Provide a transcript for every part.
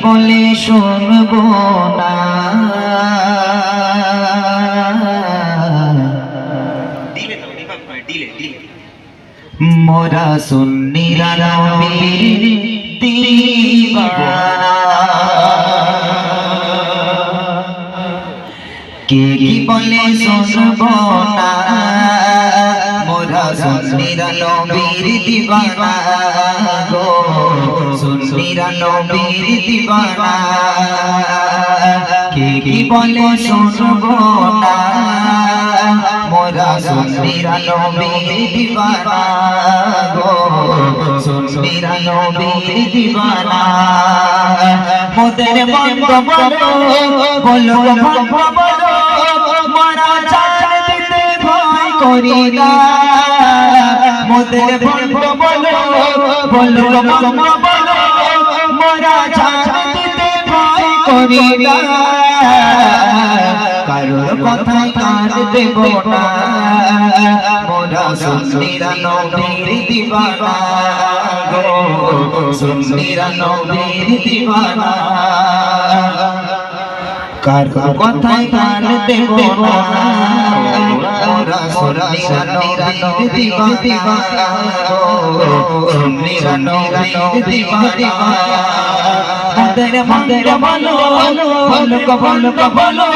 বলে শুনবো না, মোরা সুন্নিরা নবীর দিওয়ানা। কে কি বলে শুনবো না, মোরা সুন্নিরা নবীর দিওয়ানা গো, সুন্নিরা নবীর দিওয়ানা। কে কি বলে শুনবো না, মোরা সুন্নিরা নবীর দিওয়ানা গো, সুন্নিরা নবীর দিওয়ানা। মোদের বন্ধ বলো বলো বলো, মোরা জান দিতে ভয় করি না। মোদের বন্ধ বলো বলো বলো, মোরা জান দিতে ভয় করি না। কারোর কথায় কান দেব না, মোরা সুন্নিরা নবীর দিওয়ানা গো, সুন্নিরা নবীর দিওয়ানা। কারোর কথায় কান দেব না, মোরা সুন্নিরা নবীর দিওয়ানা গো, সুন্নিরা নবীর দিওয়ানা। মদের মদের বলো বলো বলো বলো,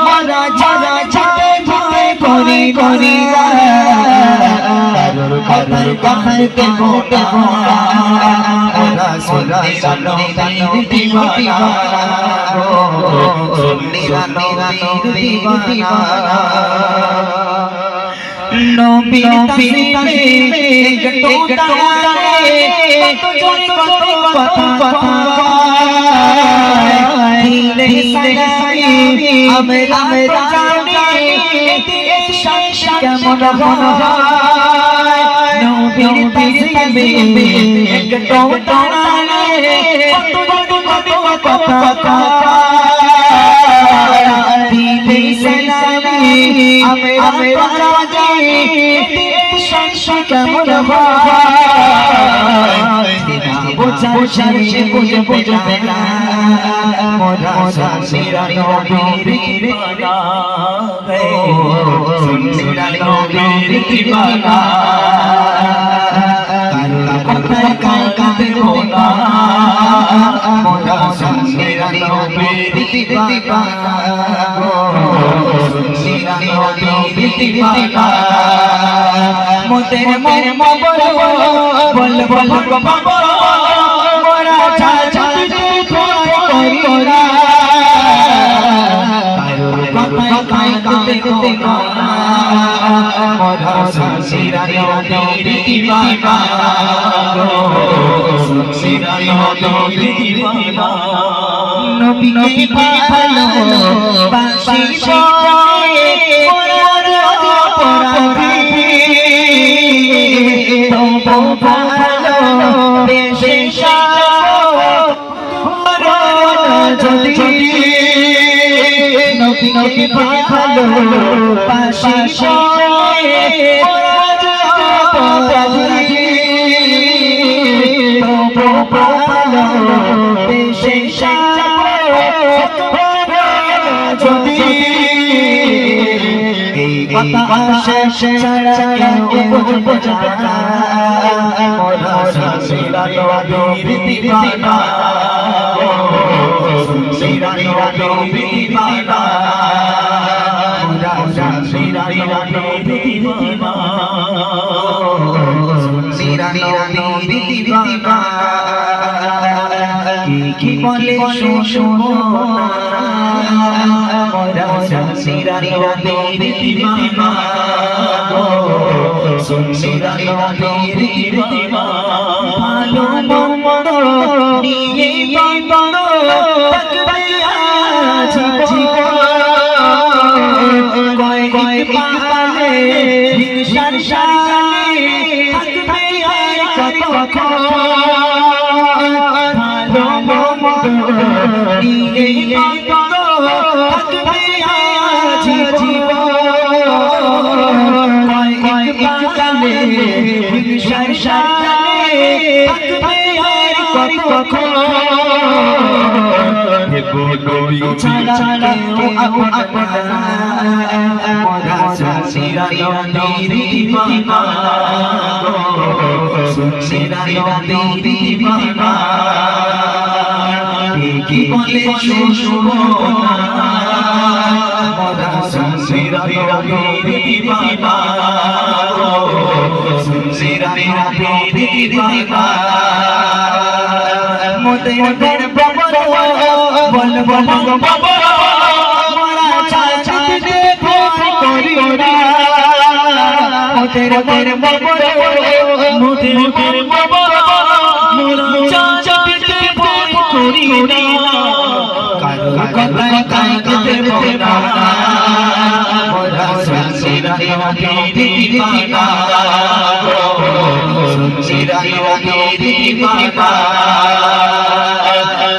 মোরা যারা যেতে ভয় করি করি না। কারোর কথায় কান দেব না, মোরা সুন্নিরা নবীর দিওয়ানা গো, সুন্নিরা নবীর দিওয়ানা। নবীর তাসবিহে একটু দাঁড়ালে কত জোরে কত কথা দিলে সালামি আমরা জানি দিলে শান্তি কেমন হয়। নবীর তাসবিহে একটু দাঁড়ালে কত জোরে কত কথা দিলে সালামি আমরা জানি দিলে শান্তি কেমন হয়। বুঝে বুঝবে না, মোরা সুন্নিরা নবীর দিওয়ানা, সুন্নিরা নবীর দিওয়ানা। কারোর কথায় কান দেব না, মোরা সুন্নিরা নবীর দিওয়ানা গো, সুন্নিরা নবীর দিওয়ানা। মোদের মন বলো বল বল বল, মোরা চাচা ভয় করি না। কারোর কথায় কান দেব না, মোরা সুন্নিরা নবীর দিওয়ানা গো, সুন্নিরা নবীর দিওয়ানা। নবীকে ভালো বাসি বলে মোরা অপরাধী, তবু ভালো বেশে যদি নবীকে ভালো বাসি বলে মোরা অপরাধী, তবু ভালো বেশে যদি। এই কথা শেষ ছাড়া কেউ বুঝবে না, মোরা সুন্নিরা নবীর দিওয়ানা গো, সুন্নিরা নবীর দিওয়ানা। মোরা সুন্নিরা নবীর দিওয়ানা, সুন্নিরা নবীর দিওয়ানা। কি বলে শুনবো না, মোরা সুন্নিরা নবীর দিওয়ানা গো, সুন্নিরা নবীর দিওয়ানা। ভালো মন্দ নিয়ে বন্ধ থাকবে আজ জীবন, কয় পালে হিংসার সালে থাকবে আর কতক্ষণ। ভালো মন্দ নিয়ে বন্ধ থাকবে আজ জীবন, কয় পালে হিংসার সালে থাকবে আর কতক্ষণ। নবী ছাড়া কেউ আপন না মোরা সুন্নিরা নবীর দিওয়ানা সুন্নিরা নবীর দিওয়ানা কি বলে শুনবো না মোরা সুন্নিরা নবীর দিওয়ানা সুন্নিরা নবীর দিওয়ানা মোদের বাবা বল বল বাবা মোরা চাচাতে ভয় করিও না মোদের বাবা মোদের বাবা মোরা চাচাতে ভয় করিও না কারো কথায় কাইতে না মোরা সুন্নিরা নবীর দিওয়ানা সুন্নিরা নবীর দিওয়ানা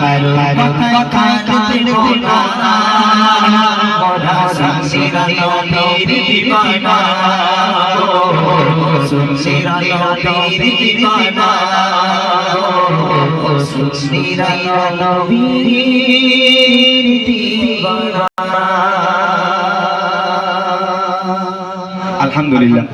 কারো কথায় কাইতে না মোরা সুন্নিরা নবীর দিওয়ানা সুন্নিরা নবীর দিওয়ানা সুন্নিরা নবীর দিওয়ানা। আলহামদুলিল্লাহ।